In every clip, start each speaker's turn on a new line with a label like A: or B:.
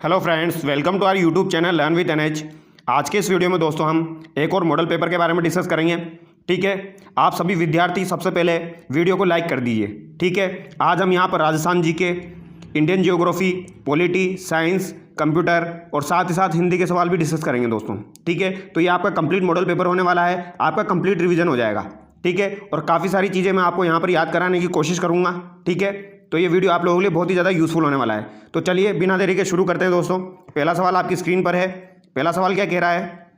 A: Hello friends, welcome to our YouTube channel learn with NH. आज के इस video में दोस्तों हम एक और मॉडल पेपर के बारे में डिस्कस करेंगे। ठीक है, आप सभी विद्यार्थी सबसे पहले वीडियो को लाइक कर दीजिए। ठीक है, आज हम यहाँ पर Rajasthan GK, Indian geography, polity, science, computer और साथ ही साथ हिंदी के सवाल भी डिस्कस करेंगे दोस्तों। ठीक है, तो ये आपका कंप्लीट मॉडल पेपर होने वाला है, आपका कंप्लीट रिवीजन हो जाएगा। ठीक है, और काफ़ी सारी चीज़ें मैं आपको यहाँ पर याद कराने की कोशिश करूँगा। ठीक है, तो ये वीडियो आप लोगों के लिए बहुत ही ज़्यादा यूज़फुल होने वाला है। तो चलिए बिना देरी के शुरू करते हैं दोस्तों। पहला सवाल आपकी स्क्रीन पर है। पहला सवाल क्या कह रहा है?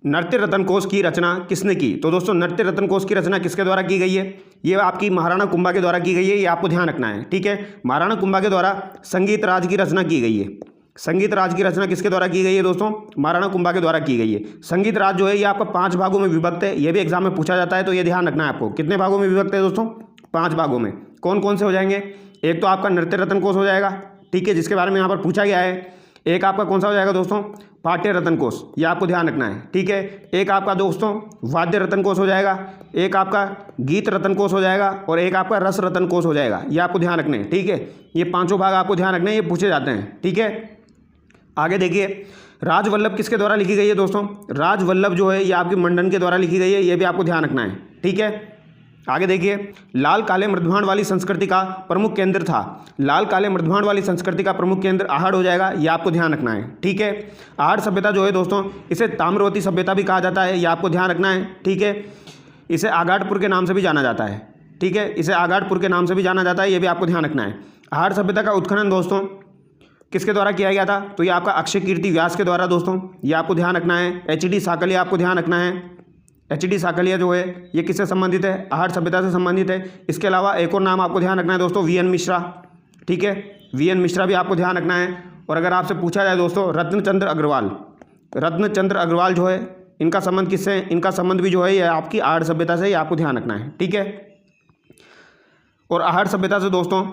A: नृत्य रत्न कोश की रचना किसने की? तो दोस्तों नृत्य रत्न कोश की रचना किसके द्वारा की गई है? ये आपकी महाराणा कुंभा के द्वारा की गई है, ये आपको ध्यान रखना है। ठीक है, महाराणा कुंभा के द्वारा संगीत राज की रचना की गई है। संगीत राज की रचना किसके द्वारा की गई है दोस्तों? महाराणा कुंभा के द्वारा की गई है। संगीत राज जो है ये आपका 5 भागों में विभक्त है, ये भी एग्जाम में पूछा जाता है, तो ये ध्यान रखना है आपको। कितने भागों में विभक्त है दोस्तों? 5 भागों में। कौन कौन से हो जाएंगे? एक तो आपका नृत्य रत्न कोश हो जाएगा, ठीक है, जिसके बारे में यहाँ पर पूछा गया है। एक आपका कौन सा हो जाएगा दोस्तों? पाठ्य रत्न कोश, ये आपको ध्यान रखना है। ठीक है, एक आपका दोस्तों वाद्य रत्न कोश हो जाएगा, एक आपका गीत रत्न कोश हो जाएगा और एक आपका रस रत्न कोश हो जाएगा। ये आपको ध्यान रखने हैं। ठीक है, ये 5 भाग आपको ध्यान रखने हैं, ये पूछे जाते हैं। ठीक है, आगे देखिए, राजवल्लभ किसके द्वारा लिखी गई है दोस्तों? राजवल्लभ जो है ये आपकी मंडन के द्वारा लिखी गई है, ये भी आपको ध्यान रखना है। ठीक है, आगे देखिए, लाल काले मृदभांड वाली संस्कृति का प्रमुख केंद्र था। लाल काले मृदभांड वाली संस्कृति का प्रमुख केंद्र आहड़ हो जाएगा, ये आपको ध्यान रखना है। ठीक है, आहड़ सभ्यता जो है दोस्तों इसे ताम्रवती सभ्यता भी कहा जाता है, ये आपको ध्यान रखना है। ठीक है, इसे आगाटपुर के नाम से भी जाना जाता है। ठीक है, इसे आगाटपुर के नाम से भी जाना जाता है, ये भी आपको ध्यान रखना है। आहड़ सभ्यता का उत्खनन दोस्तों किसके द्वारा किया गया था? तो ये आपका अक्षय कीर्ति व्यास के द्वारा दोस्तों, ये आपको ध्यान रखना है। एच.डी. साकलिया आपको ध्यान रखना है। एच.डी. साकलिया जो है ये किससे संबंधित है? आहड़ सभ्यता से संबंधित है। इसके अलावा एक और नाम आपको ध्यान रखना है दोस्तों, वी.एन. मिश्रा। ठीक है, वी.एन. मिश्रा भी आपको ध्यान रखना है। और अगर आपसे पूछा जाए दोस्तों रत्नचंद्र अग्रवाल, रत्नचंद्र अग्रवाल जो है इनका संबंध किससे है? इनका संबंध भी जो है ये आपकी आहड़ सभ्यता से, ये आपको ध्यान रखना है। ठीक है, और आहड़ सभ्यता से दोस्तों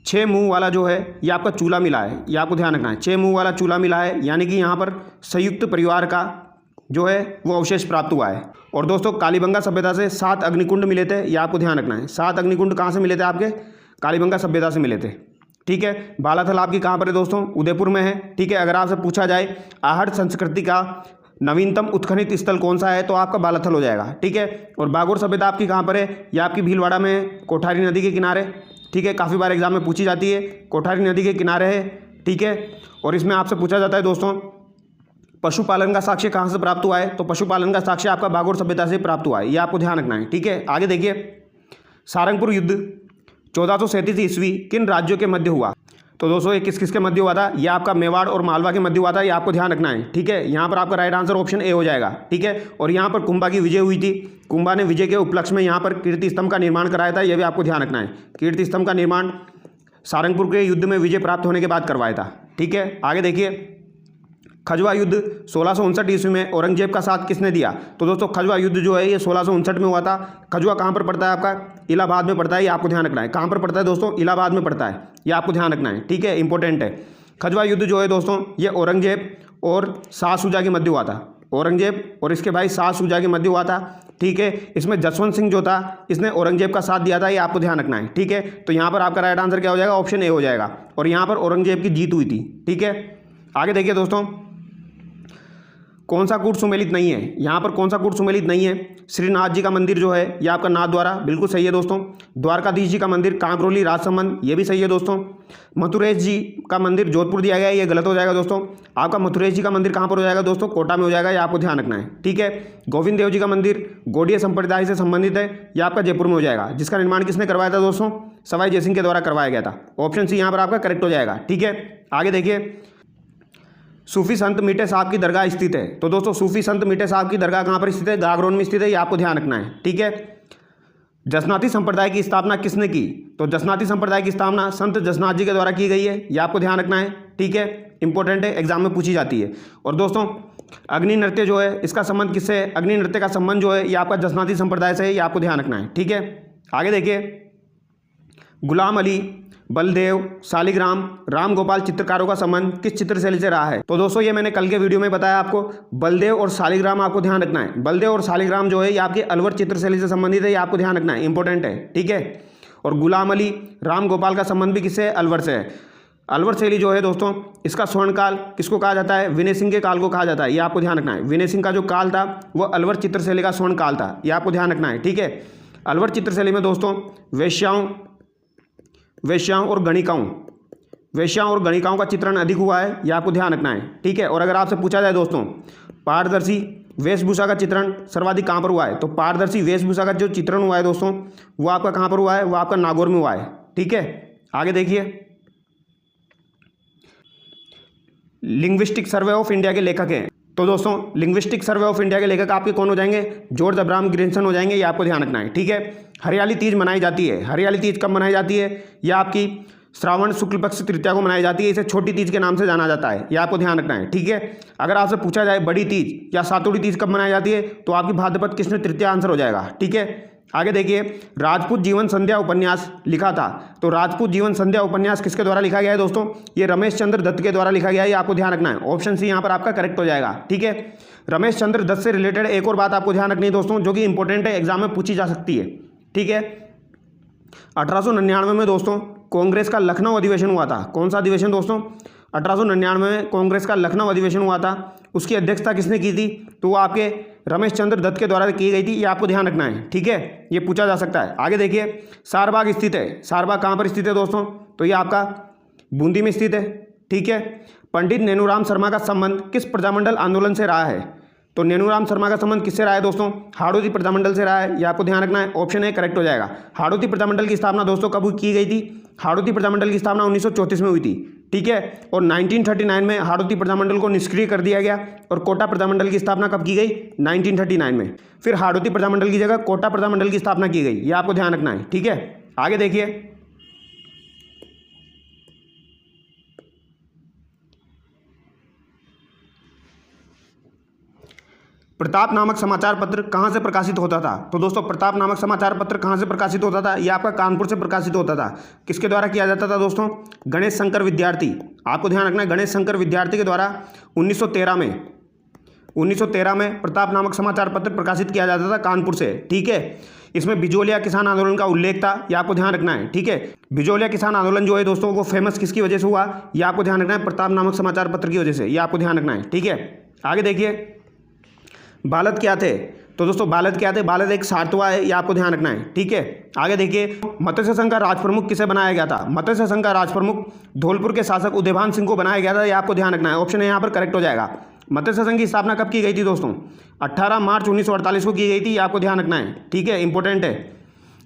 A: 6 मुंह वाला जो है ये आपका चूल्हा मिला है, ये आपको ध्यान रखना है। 6 मुंह वाला चूल्हा मिला है, यानी कि यहाँ पर संयुक्त परिवार का जो है वो अवशेष प्राप्त हुआ है। और दोस्तों कालीबंगा सभ्यता से 7 अग्निकुंड मिले थे, ये आपको ध्यान रखना है। 7 अग्निकुंड कहाँ से मिले थे? आपके कालीबंगा सभ्यता से मिले थे। ठीक है, बालाथल आपकी कहाँ पर है दोस्तों? उदयपुर में है। ठीक है, अगर आपसे पूछा जाए आहड़ संस्कृति का नवीनतम उत्खनित स्थल कौन सा है, तो आपका बालाथल हो जाएगा। ठीक है, और बागोर सभ्यता आपकी कहाँ पर है? ये आपकी भीलवाड़ा में है, कोठारी नदी के किनारे। ठीक है, काफ़ी बार एग्जाम में पूछी जाती है, कोठारी नदी के किनारे है। ठीक है, और इसमें आपसे पूछा जाता है दोस्तों पशुपालन का साक्ष्य कहाँ से प्राप्त हुआ है? तो पशुपालन का साक्ष्य आपका बागोर सभ्यता से प्राप्त हुआ है, ये आपको ध्यान रखना है। ठीक है, आगे देखिए, सारंगपुर युद्ध 1437 ईस्वी किन राज्यों के मध्य हुआ? तो दोस्तों ये किस किस के मध्य हुआ था? ये आपका मेवाड़ और मालवा के मध्य हुआ था, ये आपको ध्यान रखना है। ठीक है, यहाँ पर आपका राइट आंसर ऑप्शन ए हो जाएगा। ठीक है, और यहाँ पर कुंभा की विजय हुई थी। कुंभा ने विजय के उपलक्ष्य में यहाँ पर कीर्ति स्तंभ का निर्माण कराया था, यह भी आपको ध्यान रखना है। कीर्ति स्तंभ का निर्माण सारंगपुर के युद्ध में विजय प्राप्त होने के बाद करवाया था। ठीक है, आगे देखिए, खजवा युद्ध 1659 ईस्वी में औरंगजेब का साथ किसने दिया? तो दोस्तों खजवा युद्ध जो है ये 1659 में हुआ था। खजवा कहाँ पर पड़ता है? आपका इलाहाबाद में पड़ता है, ये आपको ध्यान रखना है। कहाँ पर पड़ता है दोस्तों? इलाहाबाद में पड़ता है, ये आपको ध्यान रखना है। ठीक है, इंपॉर्टेंट है। खजवा युद्ध जो है दोस्तों ये औरंगजेब और शाह शुजा के मध्य हुआ था। औरंगजेब और इसके भाई शाह शुजा के मध्य हुआ था। ठीक है, इसमें जसवंत सिंह जो था इसने औरंगजेब का साथ दिया था, ये आपको ध्यान रखना है। ठीक है, तो यहाँ पर आपका राइट आंसर क्या हो जाएगा? ऑप्शन ए हो जाएगा। और यहाँ पर औरंगजेब की जीत हुई थी। ठीक है, आगे देखिए दोस्तों, कौन सा कूट सुमेलित नहीं है? यहाँ पर कौन सा कूट सुमेलित नहीं है? श्रीनाथ जी का मंदिर जो है ये आपका नाथ द्वारा, बिल्कुल सही है दोस्तों। द्वारकाधीश जी का मंदिर कांकरोली राजसमंद, ये भी सही है दोस्तों। मथुरेश जी का मंदिर जोधपुर दिया गया है, ये गलत हो जाएगा दोस्तों। आपका मथुरेश जी का मंदिर कहाँ पर हो जाएगा दोस्तों? कोटा में हो जाएगा, ये आपको ध्यान रखना है। ठीक है, गोविंद देव जी का मंदिर गौड़ीय संप्रदाय से संबंधित है, यह आपका जयपुर में हो जाएगा। जिसका निर्माण किसने करवाया था दोस्तों? सवाई जयसिंह के द्वारा करवाया गया था। ऑप्शन सी यहाँ पर आपका करेक्ट हो जाएगा। ठीक है, आगे देखिए, सूफी संत मीठे साहब की दरगाह स्थित है। तो दोस्तों सूफी संत मीठे साहब की दरगाह कहाँ पर स्थित है? गागरोन में स्थित है, ये आपको ध्यान रखना है। ठीक है, जसनाती संप्रदाय की स्थापना किसने की? तो जसनाती संप्रदाय की स्थापना संत जसनाथ जी के द्वारा की गई है, ये आपको ध्यान रखना है। ठीक है, इंपॉर्टेंट है, एग्जाम में पूछी जाती है। और दोस्तों अग्नि नृत्य जो है इसका संबंध किससे है? अग्नि नृत्य का संबंध जो है ये आपका जसनाती संप्रदाय से है, ये आपको ध्यान रखना है। ठीक है, आगे देखिए, गुलाम अली, बलदेव, शालिग्राम, राम गोपाल चित्रकारों का संबंध किस चित्र शैली से रहा है? तो दोस्तों ये मैंने कल के वीडियो में बताया आपको। बलदेव और शालिग्राम आपको ध्यान रखना है। बलदेव और शालिग्राम जो है ये आपके अलवर चित्र शैली से संबंधित है, ये आपको ध्यान रखना है, इंपॉर्टेंट है। ठीक है, और गुलाम अली राम गोपाल का संबंध भी किससे है? अलवर से है। अलवर शैली जो है दोस्तों, इसका स्वर्णकाल किसको कहा जाता है? विनय सिंह के काल को कहा जाता है। ये आपको ध्यान रखना है। विनय सिंह का जो काल था वो अलवर चित्रशैली का स्वर्णकाल था। ये आपको ध्यान रखना है, ठीक है। अलवर चित्रशैली में दोस्तों वेश्याओं और गणिकाओं का चित्रण अधिक हुआ है। यह आपको ध्यान रखना है, ठीक है। और अगर आपसे पूछा जाए दोस्तों पारदर्शी वेशभूषा का चित्रण सर्वाधिक कहाँ पर हुआ है, तो पारदर्शी वेशभूषा का जो चित्रण हुआ है दोस्तों वो आपका कहाँ पर हुआ है? वो आपका नागौर में हुआ है, ठीक है। आगे देखिए, लिंग्विस्टिक सर्वे ऑफ इंडिया के लेखक हैं। तो दोस्तों लिंग्विस्टिक सर्वे ऑफ इंडिया के लेखक आपके कौन हो जाएंगे? जॉर्ज अब्राहम ग्रिंसन हो जाएंगे। ये आपको ध्यान रखना है, ठीक है। हरियाली तीज मनाई जाती है। हरियाली तीज कब मनाई जाती है? यह आपकी श्रावण शुक्ल पक्ष तृतीया को मनाई जाती है। इसे छोटी तीज के नाम से जाना जाता है। यह आपको ध्यान रखना है, ठीक है। अगर आपसे पूछा जाए बड़ी तीज या सातोड़ी तीज कब मनाई जाती है, तो आपकी भाद्रपद कृष्ण तृतीया आंसर हो जाएगा, ठीक है। आगे देखिए, राजपूत जीवन संध्या उपन्यास लिखा था। तो राजपूत जीवन संध्या उपन्यास किसके द्वारा लिखा गया है दोस्तों? ये रमेश चंद्र दत्त के द्वारा लिखा गया है। ये आपको ध्यान रखना है। ऑप्शन सी यहाँ पर आपका करेक्ट हो जाएगा, ठीक है। रमेश चंद्र दत्त से रिलेटेड एक और बात आपको ध्यान रखनी है दोस्तों, जो कि इंपॉर्टेंट है, एग्जाम में पूछी जा सकती है, ठीक है। 1899 में दोस्तों कांग्रेस का लखनऊ अधिवेशन हुआ था। कौन सा अधिवेशन दोस्तों? 1899 में कांग्रेस का लखनऊ अधिवेशन हुआ था। उसकी अध्यक्षता किसने की थी? तो वो आपके रमेश चंद्र दत्त के द्वारा की गई थी। ये आपको ध्यान रखना है, ठीक है। ये पूछा जा सकता है। आगे देखिए, सारबाग स्थित है। सारबाग कहाँ पर स्थित है दोस्तों? तो ये आपका बूंदी में स्थित है, ठीक है। पंडित नेनूराम शर्मा का संबंध किस प्रजामंडल आंदोलन से रहा है? तो नेनूराम शर्मा का संबंध किससे रहा है दोस्तों? हाड़ौती प्रजामंडल से रहा है। ये आपको ध्यान रखना है। ऑप्शन ए करेक्ट हो जाएगा। हाड़ौती प्रजामंडल की स्थापना दोस्तों कब की गई थी? हाड़ौती प्रजामंडल की स्थापना 1934 में हुई थी, ठीक है। और 1939 में हाड़ौती प्रजामंडल को निष्क्रिय कर दिया गया। और कोटा प्रजामंडल की स्थापना कब की गई? 1939 में। फिर हाड़ौती प्रजामंडल की जगह कोटा प्रजामंडल की स्थापना की गई। ये आपको ध्यान रखना है, ठीक है। आगे देखिए, प्रताप नामक समाचार पत्र कहाँ से प्रकाशित होता था? तो दोस्तों प्रताप नामक समाचार पत्र कहाँ से प्रकाशित होता था? यह आपका कानपुर से प्रकाशित होता था। किसके द्वारा किया जाता था दोस्तों? गणेश शंकर विद्यार्थी। आपको ध्यान रखना है, गणेश शंकर विद्यार्थी के द्वारा 1913 में प्रताप नामक समाचार पत्र प्रकाशित किया जाता था कानपुर से, ठीक है। इसमें बिजोलिया किसान आंदोलन का उल्लेख था। यह आपको ध्यान रखना है, ठीक है। बिजोलिया किसान आंदोलन जो है दोस्तों वो फेमस किसकी वजह से हुआ? यह आपको ध्यान रखना है, प्रताप नामक समाचार पत्र की वजह से। यह आपको ध्यान रखना है, ठीक है। आगे देखिए, बालद क्या थे? तो दोस्तों बालद क्या थे? बालद एक सारतुआ है। ये आपको ध्यान रखना है, ठीक है। आगे देखिए, मत्स्य संघ का राज प्रमुख किसे बनाया गया था? मत्स्य संघ का राज प्रमुख धौलपुर के शासक उदयभान सिंह को बनाया गया था। ये आपको ध्यान रखना है। ऑप्शन यहाँ पर करेक्ट हो जाएगा। मत्स्य संघ की स्थापना कब की गई थी दोस्तों? 18 मार्च 1948 को की गई थी। ये आपको ध्यान रखना है, ठीक है। इंपॉर्टेंट है,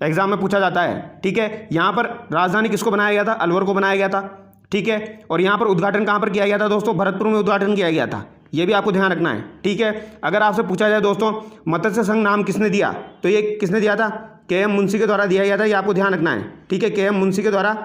A: एग्जाम में पूछा जाता है, ठीक है। यहाँ पर राजधानी किसको बनाया गया था? अलवर को बनाया गया था, ठीक है। और यहाँ पर उद्घाटन कहाँ पर किया गया था दोस्तों? भरतपुर में उद्घाटन किया गया था। ये भी आपको ध्यान रखना है, ठीक है। अगर आपसे पूछा जाए दोस्तों मत्स्य संघ नाम किसने दिया, तो ये किसने दिया था? के.एम. मुंशी के द्वारा दिया गया था। ये आपको ध्यान रखना है, ठीक है। के.एम. मुंशी के द्वारा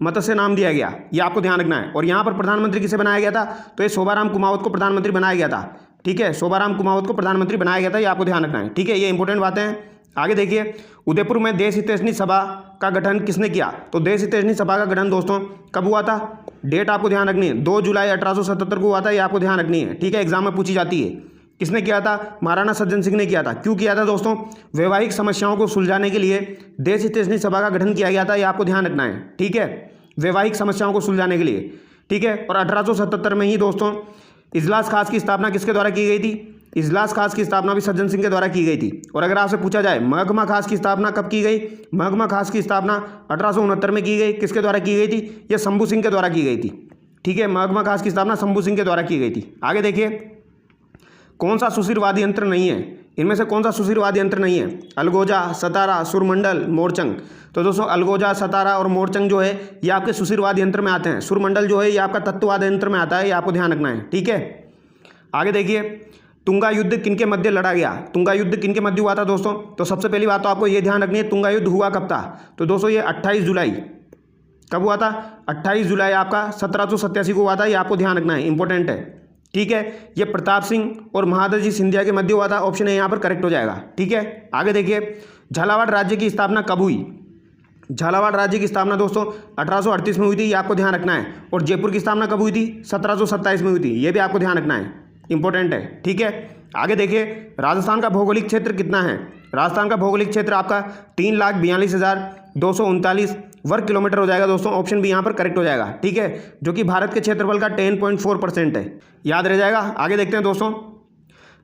A: मत्स्य नाम दिया गया। ये आपको ध्यान रखना है। और यहाँ पर प्रधानमंत्री किसे बनाया गया था? तो ये शोभाराम कुमावत को प्रधानमंत्री बनाया गया था, ठीक है। शोभाराम कुमावत को प्रधानमंत्री बनाया गया था। ये आपको ध्यान रखना है, ठीक है। ये इंपॉर्टेंट बातें हैं। आगे देखिए, उदयपुर में देश हितैषणी सभा का गठन किसने किया? तो देश हितैषणी सभा का गठन दोस्तों कब हुआ था? डेट आपको ध्यान रखनी है, 2 जुलाई 1877 को हुआ था। ये आपको ध्यान रखनी है, ठीक है। एग्जाम में पूछी जाती है। किसने किया था? महाराणा सज्जन सिंह ने किया था। क्यों किया था दोस्तों? वैवाहिक समस्याओं को सुलझाने के लिए देश हितैषणी सभा का गठन किया गया था। ये आपको ध्यान रखना है, ठीक है। वैवाहिक समस्याओं को सुलझाने के लिए, ठीक है। और 1877 में ही दोस्तों इजलास खास की स्थापना किसके द्वारा की गई थी? इजलास खास की स्थापना भी सज्जन सिंह के द्वारा की गई थी। और अगर आपसे पूछा जाए महकमा खास की स्थापना कब की गई? महकमा खास की स्थापना 1869 में की गई। किसके द्वारा की गई थी? यह शंभू सिंह के द्वारा की गई थी, ठीक है। महकमा खास की स्थापना शंभू सिंह के द्वारा की गई थी। आगे देखिए, कौन सा सुशिरवादी यंत्र नहीं है? इनमें से कौन सा सुशिरवादी यंत्र नहीं है? अलगोजा, सतारा, सुरमंडल, मोरचंग। तो दोस्तों अलगोजा, सतारा और मोरचंग जो है ये आपके सुशिरवाद यंत्र में आते हैं। सुरमंडल जो है ये आपका तत्ववाद यंत्र में आता है। ये आपको ध्यान रखना है, ठीक है। आगे देखिए, तुंगा युद्ध किनके मध्य लड़ा गया? तुंगा युद्ध किनके मध्य हुआ था दोस्तों? तो सबसे पहली बात तो आपको ये ध्यान रखनी है, तुंगा युद्ध हुआ कब था? तो दोस्तों ये 28 जुलाई कब हुआ था? 28 जुलाई आपका 1787 को हुआ था। ये आपको ध्यान रखना है, इंपॉर्टेंट है, ठीक है। ये प्रताप सिंह और महादजी सिंधिया के मध्य हुआ था। ऑप्शन है यहाँ पर करेक्ट हो जाएगा, ठीक है। आगे देखिए, झालावाड़ राज्य की स्थापना कब हुई? झालावाड़ राज्य की स्थापना दोस्तों 1838 में हुई थी। ये आपको ध्यान रखना है। और जयपुर की स्थापना कब हुई थी? 1727 में हुई थी। ये भी आपको ध्यान रखना है, इंपॉर्टेंट है, ठीक है। आगे देखिए, राजस्थान का भौगोलिक क्षेत्र कितना है? राजस्थान का भौगोलिक क्षेत्र आपका 3,42,239 वर्ग किलोमीटर हो जाएगा दोस्तों। ऑप्शन भी यहाँ पर करेक्ट हो जाएगा, ठीक है, जो कि भारत के क्षेत्रफल का 10.4% है, याद रह जाएगा। आगे देखते हैं दोस्तों,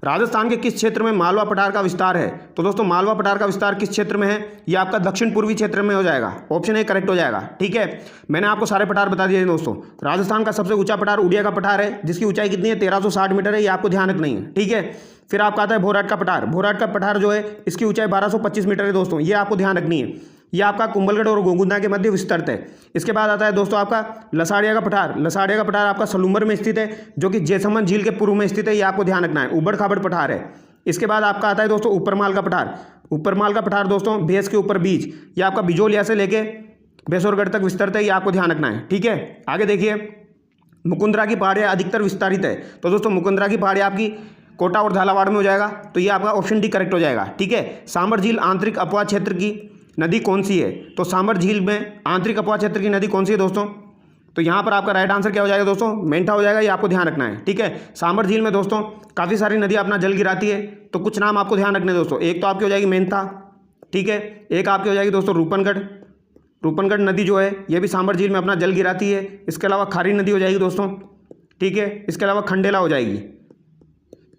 A: राजस्थान के किस क्षेत्र में मालवा पठार का विस्तार है? तो दोस्तों मालवा पठार का विस्तार किस क्षेत्र में है? ये आपका दक्षिण पूर्वी क्षेत्र में हो जाएगा। ऑप्शन ए करेक्ट हो जाएगा, ठीक है। मैंने आपको सारे पठार बता दिए दोस्तों। राजस्थान का सबसे ऊंचा पठार उड़िया का पठार है, जिसकी ऊंचाई कितनी है? 1360 मीटर है, ये आपको ध्यान रखना है, ठीक है। फिर आपका आता है भोराट का पठार। भोराट का पठार जो है इसकी ऊंचाई 1225 मीटर है दोस्तों, ये आपको ध्यान रखनी है। ये आपका कुंभलगढ़ और गोगुंदा के मध्य विस्तृत है। इसके बाद आता है दोस्तों आपका लसाड़िया का पठार। लसाड़िया का पठार आपका सलूम्बर में स्थित है, जो कि जैसलमेर झील के पूर्व में स्थित है, ये आपको ध्यान रखना है। उबड़ खाबड़ पठार है। इसके बाद आपका आता है दोस्तों ऊपरमाल का पठार। ऊपरमाल का पठार दोस्तों भैंस के ऊपर बीज, ये आपका बिजोलिया से लेके बेसोरगढ़ तक विस्तृत है, ये आपको ध्यान रखना है, ठीक है। आगे देखिए, मुकुंदरा की पहाड़ियाँ अधिकतर विस्तारित है। तो दोस्तों मुकुंदरा की पहाड़ियाँ आपकी कोटा और झालावाड़ में हो जाएगा, तो ये आपका ऑप्शन डी करेक्ट हो जाएगा, ठीक है। सांबर झील आंतरिक अपवाह क्षेत्र की नदी कौन सी है? तो सांबर झील में आंतरिक अपवाह क्षेत्र की नदी कौन सी है दोस्तों? तो यहाँ पर आपका राइट आंसर क्या हो जाएगा दोस्तों? मेंढा हो जाएगा, ये आपको ध्यान रखना है, ठीक है। सांबर झील में दोस्तों काफ़ी सारी नदी अपना जल गिराती है, तो कुछ नाम आपको ध्यान रखने दोस्तों। एक तो आपकी हो जाएगी मेंथा, ठीक है। एक आपकी हो जाएगी दोस्तों रूपनगढ़। रूपनगढ़ नदी जो है ये भी सांबर झील में अपना जल गिराती है। इसके अलावा खारी नदी हो जाएगी दोस्तों, ठीक है। इसके अलावा खंडेला हो जाएगी।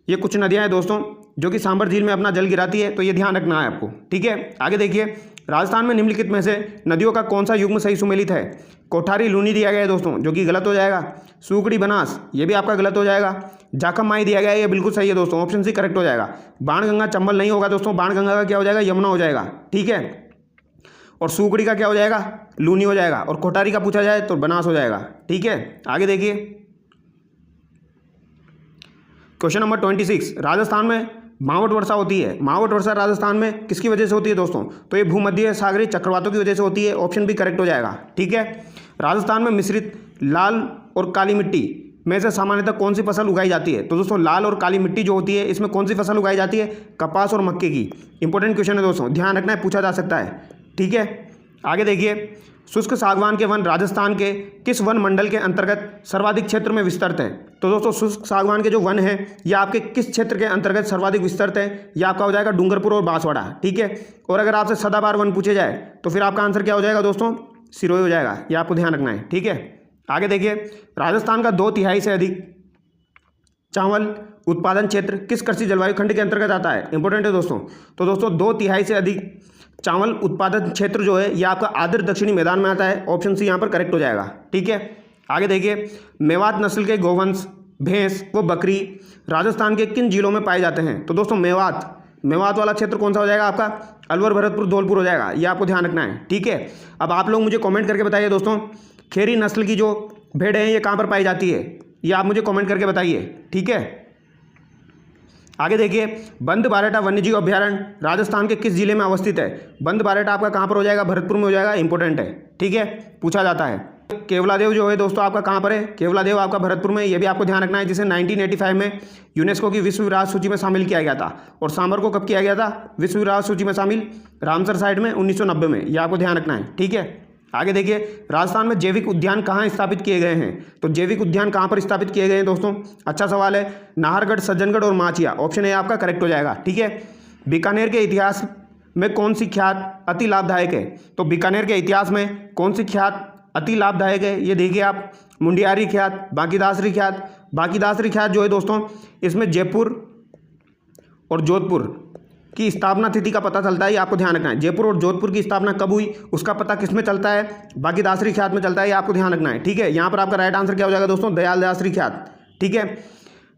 A: ये कुछ नदियाँ हैं दोस्तों जो कि सांबर झील में अपना जल गिराती है, तो ये ध्यान रखना है आपको, ठीक है। आगे देखिए, राजस्थान में निम्नलिखित में से नदियों का कौन सा युग्म सही सुमेलित है? कोठारी लूनी दिया गया है दोस्तों, जो कि गलत हो जाएगा। सूकड़ी बनास, ये भी आपका गलत हो जाएगा। जाखम माई दिया गया है, ये बिल्कुल सही है दोस्तों, ऑप्शन सी करेक्ट हो जाएगा। बाणगंगा चंबल नहीं होगा दोस्तों, बाणगंगा का क्या हो जाएगा? यमुना हो जाएगा, ठीक है। और सूकड़ी का क्या हो जाएगा? लूनी हो जाएगा। और कोठारी का पूछा जाए तो बनास हो जाएगा, ठीक है। आगे देखिए, क्वेश्चन नंबर 26, राजस्थान में मावट वर्षा होती है। मावट वर्षा राजस्थान में किसकी वजह से होती है दोस्तों? तो ये भूमध्य सागरीय चक्रवातों की वजह से होती है, ऑप्शन भी करेक्ट हो जाएगा, ठीक है। राजस्थान में मिश्रित लाल और काली मिट्टी में से सामान्यतः कौन सी फसल उगाई जाती है? तो दोस्तों लाल और काली मिट्टी जो होती है इसमें कौन सी फसल उगाई जाती है? कपास और मक्के की। इंपॉर्टेंट क्वेश्चन है दोस्तों, ध्यान रखना है, पूछा जा सकता है, ठीक है। आगे देखिए, शुष्क सागवान के वन राजस्थान के किस वन मंडल के अंतर्गत सर्वाधिक क्षेत्र में विस्तृत है? तो दोस्तों शुष्क सागवान के जो वन है ये आपके किस क्षेत्र के अंतर्गत सर्वाधिक विस्तृत है? ये आपका हो जाएगा डूंगरपुर और बांसवाड़ा, ठीक है। और अगर आपसे सदाबहार वन पूछे जाए तो फिर आपका आंसर क्या हो जाएगा दोस्तों? सिरोही हो जाएगा, ये आपको ध्यान रखना है, ठीक है। आगे देखिए, राजस्थान का 2/3 से अधिक चावल उत्पादन क्षेत्र किस कृषि जलवायु खंड के अंतर्गत आता है? इंपॉर्टेंट है दोस्तों। तो दोस्तों 2/3 से अधिक चावल उत्पादन क्षेत्र जो है ये आपका आर्द्र दक्षिणी मैदान में आता है, ऑप्शन सी यहाँ पर करेक्ट हो जाएगा, ठीक है। आगे देखिए, मेवात नस्ल के गोवंश, भैंस व बकरी राजस्थान के किन जिलों में पाए जाते हैं? तो दोस्तों मेवात वाला क्षेत्र कौन सा हो जाएगा आपका? अलवर, भरतपुर, धौलपुर हो जाएगा, ये आपको ध्यान रखना है, ठीक है। अब आप लोग मुझे कमेंट करके बताइए दोस्तों, खेरी नस्ल की जो भेड़ है ये कहाँ पर पाई जाती है? ये आप मुझे कमेंट करके बताइए, ठीक है। आगे देखिए, बंद बारेटा वन्यजीव अभ्यारण्य राजस्थान के किस जिले में अवस्थित है? बंद बारेटा आपका कहाँ पर हो जाएगा? भरतपुर में हो जाएगा, इंपॉर्टेंट है, ठीक है, पूछा जाता है। केवलादेव जो है दोस्तों आपका कहाँ पर है? केवलादेव आपका भरतपुर में, ये भी आपको ध्यान रखना है, जिसे 1985 में यूनेस्को की विश्व विरासत सूची में शामिल किया गया था। और सांबर को कब किया गया था विश्व विरासत सूची में शामिल? रामसर साइट में 1990 में, ये आपको ध्यान रखना है, ठीक है। आगे देखिए, राजस्थान में जैविक उद्यान कहाँ स्थापित किए गए हैं? तो जैविक उद्यान कहाँ पर स्थापित किए गए हैं दोस्तों? अच्छा सवाल है। नाहरगढ़, सज्जनगढ़ और माचिया, ऑप्शन ए आपका करेक्ट हो जाएगा, ठीक है। बीकानेर के इतिहास में कौन सी ख्यात अति लाभदायक है? तो बीकानेर के इतिहास में कौन सी ख्यात अति लाभदायक है? ये देखिए आप, मुंडियारी ख्यात, बांकीदासरी ख्यात। बांकीदासरी ख्यात जो है दोस्तों इसमें जयपुर और जोधपुर की स्थापना तिथि का पता चलता है, ये आपको ध्यान रखना है। जयपुर और जोधपुर की स्थापना कब हुई उसका पता किस में चलता है? बांकीदासरी ख्यात में चलता है, ये आपको ध्यान रखना है, ठीक है। यहाँ पर आपका राइट आंसर क्या हो जाएगा दोस्तों? दयालदासरी ख्यात, ठीक है,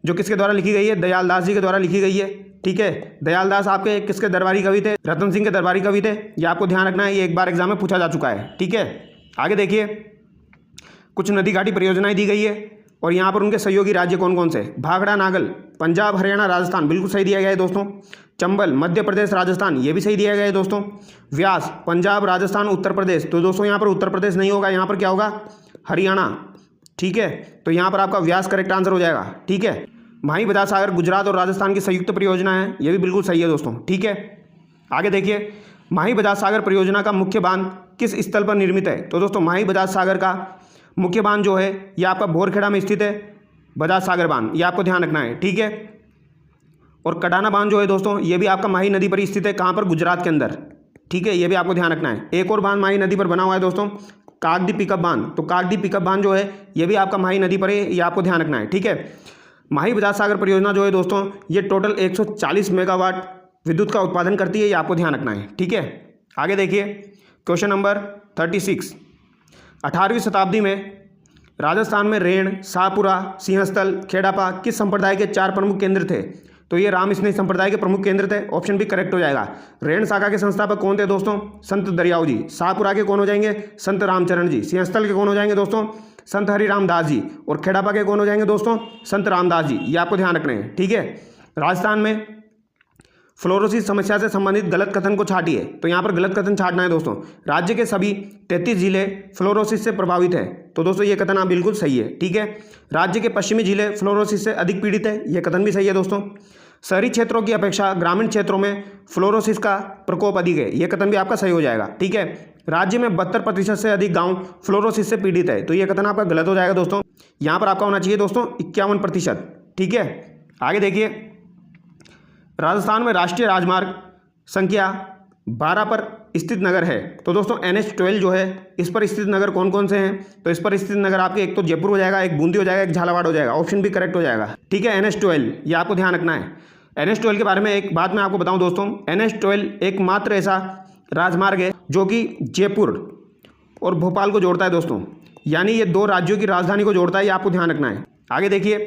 A: जो किसके द्वारा लिखी गई है? दयालदास जी के द्वारा लिखी गई है, ठीक है। दयालदास आपके किसके दरबारी कवि थे? रतन सिंह के दरबारी कवि थे, ये आपको ध्यान रखना है, ये एक बार एग्जाम में पूछा जा चुका है, ठीक है। आगे देखिए, कुछ नदी घाटी परियोजनाएं दी गई है और यहाँ पर उनके सहयोगी राज्य कौन कौन से? भाखड़ा नागल, पंजाब, हरियाणा, राजस्थान, बिल्कुल सही दिया गया है दोस्तों। चंबल, मध्य प्रदेश, राजस्थान, ये भी सही दिया गया है दोस्तों। व्यास, पंजाब, राजस्थान, उत्तर प्रदेश, तो दोस्तों यहाँ पर उत्तर प्रदेश नहीं होगा, यहाँ पर क्या होगा? हरियाणा, ठीक है। तो यहाँ पर आपका व्यास करेक्ट आंसर हो जाएगा, ठीक है। माही बजाज सागर गुजरात और राजस्थान की संयुक्त परियोजना है, ये भी बिल्कुल सही है दोस्तों, ठीक है। आगे देखिए, माही बजाज सागर परियोजना का मुख्य बांध किस स्थल पर निर्मित है? तो दोस्तों माही बजाज सागर का मुख्य बांध जो है ये आपका भोरखेड़ा में स्थित है, बजाज सागर बांध, ये आपको ध्यान रखना है, ठीक है। और कडाना बांध जो है दोस्तों ये भी आपका माही नदी पर स्थित है। कहाँ पर? गुजरात के अंदर। ठीक है, ये भी आपको ध्यान रखना है। एक और बांध माही नदी पर बना हुआ है दोस्तों, कागदी पिकअप बांध। तो कागदी पिकअप बांध जो है ये भी आपका माही नदी पर है, ये आपको ध्यान रखना है। ठीक है, माही बजाज सागर परियोजना जो है दोस्तों ये टोटल 140 मेगावाट विद्युत का उत्पादन करती है, ये आपको ध्यान रखना है। ठीक है, आगे देखिए क्वेश्चन नंबर 36। 18वीं शताब्दी में राजस्थान में रेण, शाहपुरा, सिंहस्थल, खेड़ापा किस संप्रदाय के 4 प्रमुख केंद्र थे? तो ये राम स्नेही संप्रदाय के प्रमुख केंद्र थे। ऑप्शन भी करेक्ट हो जाएगा। रेण शाखा के संस्थापक कौन थे दोस्तों? संत दरियाऊ जी। शाहपुरा के कौन हो जाएंगे? संत रामचरण जी। सिंहस्थल के कौन हो जाएंगे दोस्तों? संत हरिराम दास जी। और खेड़ापा के कौन हो जाएंगे दोस्तों? संत रामदास जी। ये आपको ध्यान रखना है। ठीक है, राजस्थान में फ्लोरोसिस समस्या से संबंधित गलत कथन को छाटिए। तो यहाँ पर गलत कथन छाटना है दोस्तों। राज्य के सभी 33 जिले फ्लोरोसिस से प्रभावित है। तो दोस्तों ये कथन आप बिल्कुल सही है। ठीक है, राज्य के पश्चिमी जिले फ्लोरोसिस से अधिक पीड़ित है, ये कथन भी सही है दोस्तों। शहरी क्षेत्रों की अपेक्षा ग्रामीण क्षेत्रों में फ्लोरोसिस का प्रकोप अधिक है, ये कथन भी आपका सही हो जाएगा। ठीक है, राज्य में 72% से अधिक गाँव फ्लोरोसिस से पीड़ित है, तो ये कथन आपका गलत हो जाएगा दोस्तों। यहाँ पर आपका होना चाहिए दोस्तों 51%। ठीक है, आगे देखिए राजस्थान में राष्ट्रीय राजमार्ग संख्या 12 पर स्थित नगर है। तो दोस्तों NH-12 जो है इस पर स्थित नगर कौन कौन से हैं? तो इस पर स्थित नगर आपके एक तो जयपुर हो जाएगा, एक बूंदी हो जाएगा, एक झालावाड़ हो जाएगा। ऑप्शन भी करेक्ट हो जाएगा। ठीक है, NH-12 ये आपको ध्यान रखना है। NH-12 के बारे में एक बात मैं आपको बताऊं दोस्तों, NH-12 एकमात्र ऐसा राजमार्ग है जो कि जयपुर और भोपाल को जोड़ता है दोस्तों, यानी ये 2 राज्यों की राजधानी को जोड़ता है, ये आपको ध्यान रखना है। आगे देखिए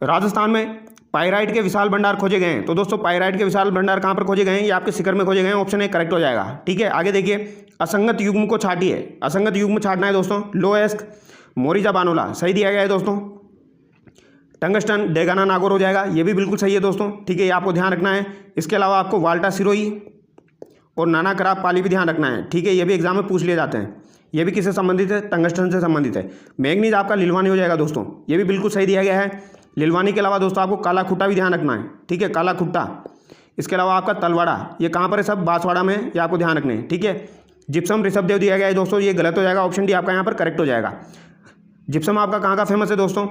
A: राजस्थान में पाइराइट के विशाल भंडार खोजे गए हैं। तो दोस्तों पाइराइट के विशाल भंडार कहाँ पर खोजे गए हैं? ये आपके शिखर में खोजे गए हैं। ऑप्शन ए करेक्ट हो जाएगा। ठीक है, आगे देखिए असंगत युग्म को छाटिए। असंगत युग्म छाटना है दोस्तों। लोएस्क, मोरिजा बानोला सही दिया गया है दोस्तों। टंगस्टन, डेगाना नागौर हो जाएगा, ये भी बिल्कुल सही है दोस्तों। ठीक है, ये आपको ध्यान रखना है। इसके अलावा आपको वाल्टा सिरोही और नाना कराब पाली भी ध्यान रखना है। ठीक है, ये भी एग्जाम में पूछ लिए जाते हैं। ये भी किससे संबंधित है? टंगस्टन से संबंधित है। मैग्नीज आपका लिलवानी हो जाएगा दोस्तों, ये भी बिल्कुल सही दिया गया है। लिलवानी के अलावा दोस्तों आपको काला खुट्टा भी ध्यान रखना है। ठीक है, काला खुट्टा। इसके अलावा आपका तलवाड़ा, ये कहाँ पर है? सब बांसवाड़ा में, ये आपको ध्यान रखना है। ठीक है, जिप्सम ऋषभदेव दिया गया है दोस्तों, ये गलत हो जाएगा। ऑप्शन डी आपका यहाँ पर करेक्ट हो जाएगा। जिप्सम आपका कहाँ का फेमस है दोस्तों?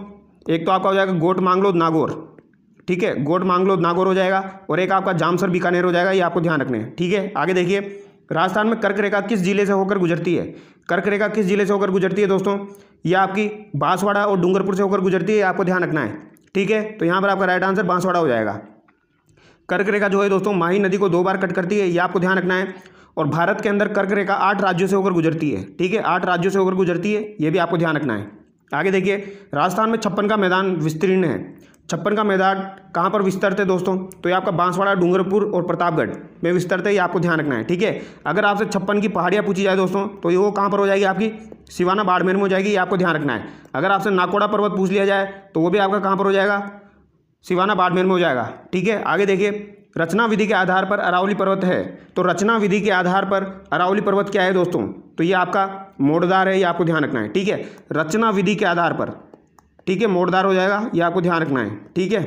A: एक तो आपका हो जाएगा गोट मांगलोद नागौर। ठीक है, गोट मांगलोद नागौर हो जाएगा, और एक आपका जामसर बीकानेर हो जाएगा, ये आपको ध्यान रखना है। ठीक है, आगे देखिए राजस्थान में कर्क रेखा किस जिले से होकर गुजरती है? कर्क रेखा किस जिले से होकर गुजरती है दोस्तों? ये आपकी बांसवाड़ा और डूंगरपुर से होकर गुजरती है, आपको ध्यान रखना है। ठीक है, तो यहाँ पर आपका राइट आंसर बांसवाड़ा हो जाएगा। कर्क रेखा जो है दोस्तों माही नदी को 2 बार कट करती है, ये आपको ध्यान रखना है। और भारत के अंदर कर्क रेखा 8 राज्यों से होकर गुजरती है। ठीक है, 8 राज्यों से होकर गुजरती है, ये भी आपको ध्यान रखना है। आगे देखिए राजस्थान में 56 का मैदान विस्तीर्ण है। 56 का मैदान कहाँ पर विस्तृत है दोस्तों? तो ये आपका बांसवाड़ा, डूंगरपुर और प्रतापगढ़ में विस्तृत है, ये आपको ध्यान रखना है। ठीक है, अगर आपसे 56 की पहाड़ियाँ पूछी जाए दोस्तों तो ये वो कहाँ पर हो जाएगी? आपकी सिवाना बाड़मेर में हो जाएगी, ये आपको ध्यान रखना है। अगर आपसे नाकोड़ा पर्वत पूछ लिया जाए तो वो भी आपका कहाँ पर हो जाएगा? सिवाना बाड़मेर में हो जाएगा। ठीक है, आगे देखिए रचना विधि के आधार पर अरावली पर्वत है। तो रचना विधि के आधार पर अरावली पर्वत क्या है दोस्तों? तो ये आपका मोड़दार है, ये आपको ध्यान रखना है। ठीक है, रचना विधि के आधार पर। ठीक है, मोड़दार हो जाएगा, ये आपको ध्यान रखना है। ठीक है,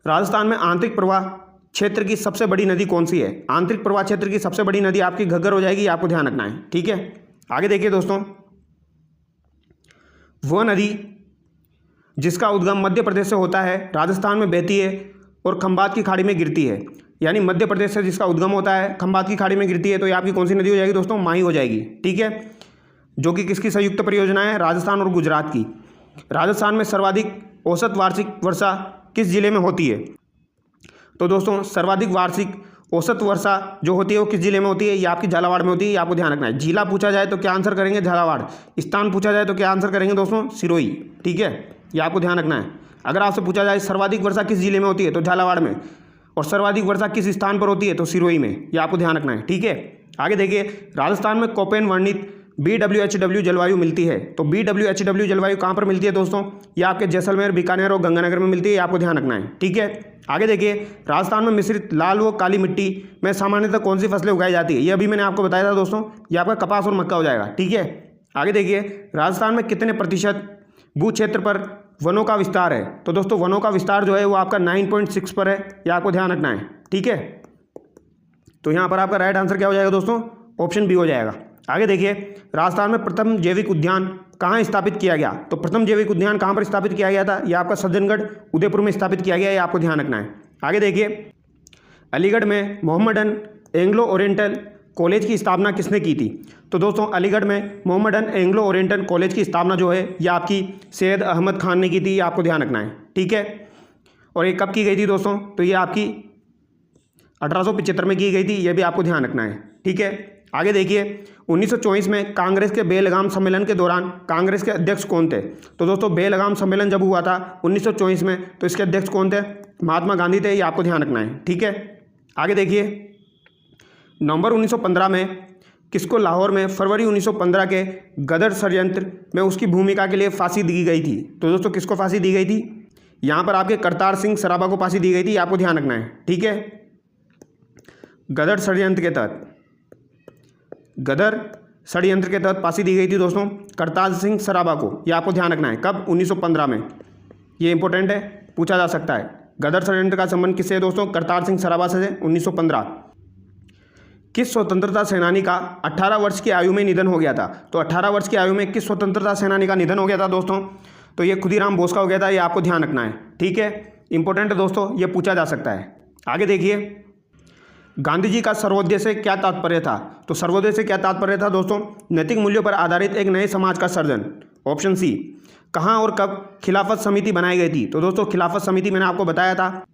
A: राजस्थान में आंतरिक प्रवाह क्षेत्र की सबसे बड़ी नदी कौन सी है? आंतरिक प्रवाह क्षेत्र की सबसे बड़ी नदी आपकी घग्गर हो जाएगी, ये आपको ध्यान रखना है। ठीक है, आगे देखिए दोस्तों वह नदी जिसका उद्गम मध्य प्रदेश से होता है, राजस्थान में बहती है और खंबात की खाड़ी में गिरती है। यानी मध्य प्रदेश से जिसका उद्गम होता है, खंबात की खाड़ी में गिरती है, तो ये आपकी कौन सी नदी हो जाएगी दोस्तों? माही हो जाएगी। ठीक है, जो कि किसकी संयुक्त परियोजना है? राजस्थान और गुजरात की। राजस्थान में सर्वाधिक औसत वार्षिक वर्षा किस जिले में होती है? तो दोस्तों सर्वाधिक वार्षिक औसत वर्षा जो होती है वो किस जिले में होती है? ये आपकी झालावाड़ में होती है, ये आपको ध्यान रखना है। जिला पूछा जाए तो क्या आंसर करेंगे? झालावाड़। स्थान पूछा जाए तो क्या आंसर करेंगे दोस्तों? सिरोही। ठीक है, ये आपको ध्यान रखना है। अगर आपसे पूछा जाए सर्वाधिक वर्षा किस जिले में होती है? तो झालावाड़ में। और सर्वाधिक वर्षा किस स्थान पर होती है? तो सिरोही में, ये आपको ध्यान रखना है। ठीक है, आगे देखिए राजस्थान में कोपेन वर्णित BWHW जलवायु मिलती है। तो BWHW जलवायु कहाँ पर मिलती है दोस्तों? ये आपके जैसलमेर, बीकानेर और गंगानगर में मिलती है, ये आपको ध्यान रखना है। ठीक है, आगे देखिए राजस्थान में मिश्रित लाल व काली मिट्टी में सामान्यतः कौन सी फसलें उगाई जाती है? ये अभी मैंने आपको बताया था दोस्तों, ये आपका कपास और मक्का हो जाएगा। ठीक है, आगे देखिए राजस्थान में कितने प्रतिशत भू क्षेत्र पर वनों का विस्तार है? तो दोस्तों वनों का विस्तार जो है वो आपका 9.6 पर है, ये आपको ध्यान रखना है। ठीक है, तो यहाँ पर आपका राइट आंसर क्या हो जाएगा दोस्तों? ऑप्शन बी हो जाएगा। आगे देखिए राजस्थान में प्रथम जैविक उद्यान कहाँ स्थापित किया गया? तो प्रथम जैविक उद्यान कहाँ पर स्थापित किया गया था? ये आपका सज्जनगढ़, उदयपुर में स्थापित किया गया है, ये आपको ध्यान रखना है। आगे देखिए, अलीगढ़ में मोहम्मडन एंग्लो ओरिएंटल कॉलेज की स्थापना किसने की थी? तो दोस्तों अलीगढ़ में मोहम्मडन एंग्लो ओरिएंटल कॉलेज की स्थापना जो है ये आपकी सैयद अहमद खान ने की थी, ये आपको ध्यान रखना है, ठीक है। और ये कब की गई थी दोस्तों? तो ये आपकी 1875 में की गई थी, ये भी आपको ध्यान रखना है, ठीक है। आगे देखिए, 1924 में कांग्रेस के बेलगाम सम्मेलन के दौरान कांग्रेस के अध्यक्ष कौन थे? तो दोस्तों बेलगाम सम्मेलन जब हुआ था 1924 में, तो इसके अध्यक्ष कौन थे? महात्मा गांधी थे, ये आपको ध्यान रखना है, ठीक है। आगे देखिए, नवंबर 1915 में किसको लाहौर में फरवरी 1915 के गदर षड्यंत्र में उसकी भूमिका के लिए फांसी दी गई थी? तो दोस्तों किसको फांसी दी गई थी? यहाँ पर आपके करतार सिंह सराभा को फांसी दी गई थी, आपको ध्यान रखना है, ठीक है। गदर षड्यंत्र के तहत, गदर षड्यंत्र के तहत फांसी दी गई थी दोस्तों करतार सिंह सराभा को, ये आपको ध्यान रखना है। कब? 1915 में। ये इंपॉर्टेंट है, पूछा जा सकता है। गदर षड्यंत्र का संबंध किससे है दोस्तों? करतार सिंह सराभा से, 1915। किस स्वतंत्रता सेनानी का 18 वर्ष की आयु में निधन हो गया था? तो 18 वर्ष की आयु में किस स्वतंत्रता सेनानी का निधन हो गया था दोस्तों? तो ये खुदीराम बोस का हो गया था, ये आपको ध्यान रखना है, ठीक है। इंपॉर्टेंट है दोस्तों, ये पूछा जा सकता है। आगे देखिए, गांधी जी का सर्वोदय से क्या तात्पर्य था? तो सर्वोदय से क्या तात्पर्य था दोस्तों? नैतिक मूल्यों पर आधारित एक नए समाज का सृजन। Option C. कहाँ और कब खिलाफत समिति बनाई गई थी? तो दोस्तों खिलाफत समिति मैंने आपको बताया था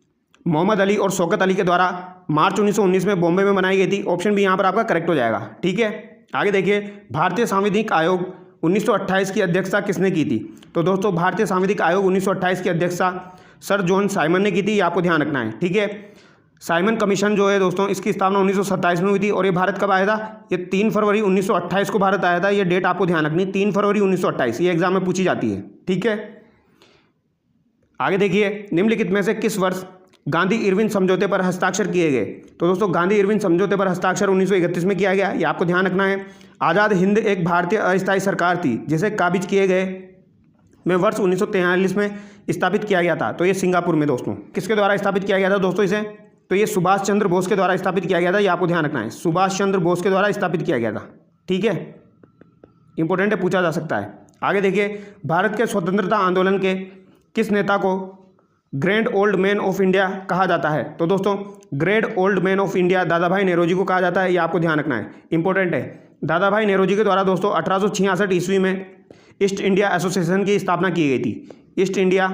A: मोहम्मद अली और शौकत अली के द्वारा मार्च 1919 में बॉम्बे में बनाई गई थी। ऑप्शन भी यहाँ पर आपका करेक्ट हो जाएगा, ठीक है। आगे देखिए, भारतीय सांविधिक आयोग 1928 की अध्यक्षता किसने की थी? तो दोस्तों भारतीय सांविधिक आयोग 1928 की अध्यक्षता सर जॉन साइमन ने की थी, ये आपको ध्यान रखना है, ठीक है। साइमन कमीशन जो है दोस्तों इसकी स्थापना 1927 में हुई थी और ये भारत कब आया था? ये 3 फरवरी 1928 को भारत आया था। ये डेट आपको ध्यान रखनी, 3 फरवरी 1928, ये एग्जाम में पूछी जाती है, ठीक है। आगे देखिए, निम्नलिखित में से किस वर्ष गांधी इरविन समझौते पर हस्ताक्षर किए गए? तो दोस्तों गांधी इरविन समझौते पर हस्ताक्षर 1931 में किया गया, ये आपको ध्यान रखना है। आज़ाद हिंद एक भारतीय अस्थायी सरकार थी जिसे काबिज किए गए में वर्ष 1943 में स्थापित किया गया था। तो ये सिंगापुर में दोस्तों किसके द्वारा स्थापित किया गया था दोस्तों इसे? तो ये सुभाष चंद्र बोस के द्वारा स्थापित किया गया था, ये आपको ध्यान रखना है। सुभाष चंद्र बोस के द्वारा स्थापित किया गया था, ठीक है। इंपॉर्टेंट है, पूछा जा सकता है। आगे देखिए, भारत के स्वतंत्रता आंदोलन के किस नेता को grand old man of India कहा जाता है? तो दोस्तों great old man of India दादा भाई नेहरू जी को कहा जाता है, ये आपको ध्यान रखना है, इंपॉर्टेंट है। दादा भाई नेहरू जी के द्वारा दोस्तों 1866 ईस्वी में ईस्ट इंडिया एसोसिएशन की स्थापना की गई थी। ईस्ट इंडिया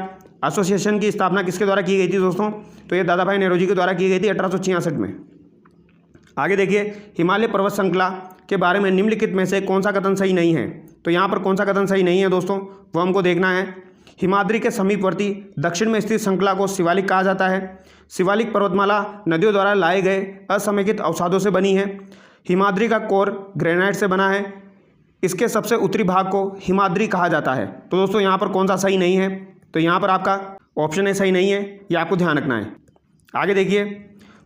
A: एसोसिएशन की स्थापना किसके द्वारा की गई थी दोस्तों? तो ये दादा भाई नेहरू जी के द्वारा की गई थी 1866 में। आगे देखिए, हिमालय पर्वत श्रृंखला के बारे में निम्नलिखित में से कौन सा कथन सही नहीं है? तो यहाँ पर कौन सा कथन सही नहीं है दोस्तों, वो हमको देखना है। हिमाद्री के समीपवर्ती दक्षिण में स्थित श्रृंखला को शिवालिक कहा जाता है। शिवालिक पर्वतमाला नदियों द्वारा लाए गए असमेकित अवसादों से बनी है। हिमाद्री का कोर ग्रेनाइट से बना है। इसके सबसे उत्तरी भाग को हिमाद्री कहा जाता है। तो दोस्तों यहाँ पर कौन सा सही नहीं है? तो यहाँ पर आपका ऑप्शन ए सही नहीं है, ये आपको ध्यान रखना है। आगे देखिए,